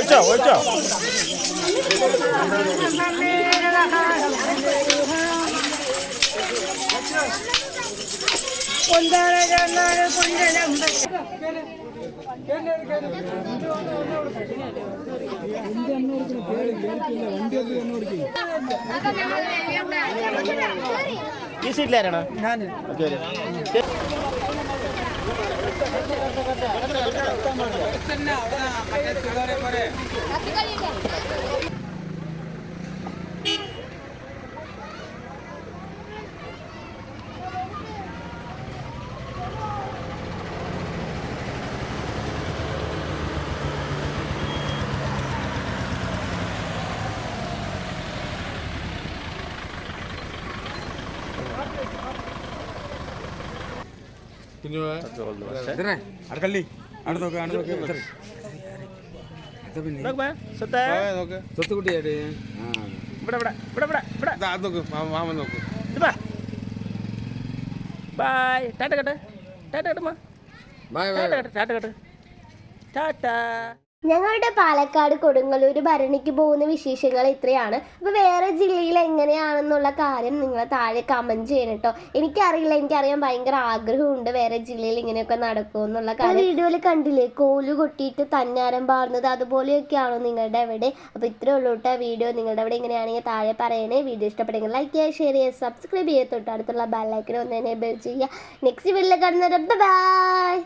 ഒഴിച്ചോ ഈ സീറ്റിലാരാണ് ഞാൻ അടക്കല്ലി സ്വത്തുകുട്ടിയായിട്ട് മാമൻ നോക്ക് ബൈ ടാറ്റ കട്ടെ ടാറ്റ കട്ടമ്മ ബൈ ടാറ്റ കട്ടെ ടാറ്റ. ഞങ്ങളുടെ പാലക്കാട് കൊടുങ്ങല്ലൂർ ഭരണിക്ക് പോകുന്ന വിശേഷങ്ങൾ ഇത്രയാണ്. അപ്പോൾ വേറെ ജില്ലയിൽ എങ്ങനെയാണെന്നുള്ള കാര്യം നിങ്ങൾ താഴെ കമൻറ്റ് ചെയ്യണം കേട്ടോ. എനിക്കറിയില്ല, എനിക്കറിയാൻ ഭയങ്കര ആഗ്രഹമുണ്ട് വേറെ ജില്ലയിൽ ഇങ്ങനെയൊക്കെ നടക്കുമെന്നുള്ള കാര്യം. വീഡിയോയിൽ കണ്ടില്ലേ കോല് കൊട്ടിയിട്ട് തന്നാരം പാർന്നത്, അതുപോലെയൊക്കെയാണോ നിങ്ങളുടെ അവിടെ? അപ്പോൾ ഇത്രയേ ഉള്ളൂ കേട്ടോ വീഡിയോ. നിങ്ങളുടെ അവിടെ ഇങ്ങനെയാണെങ്കിൽ താഴെ പറയണേ. വീഡിയോ ഇഷ്ടപ്പെടുമെങ്കിൽ ലൈക്ക് ചെയ്യുക, ഷെയർ ചെയ്യുക, സബ്സ്ക്രൈബ് ചെയ്യുക, തൊട്ട് അടുത്തുള്ള ബെല്ലൈക്കൻ ഒന്ന് എനേബിൾ ചെയ്യുക. നെക്സ്റ്റ് വീഡിയോയിൽ കാണുന്നത് ബൈ.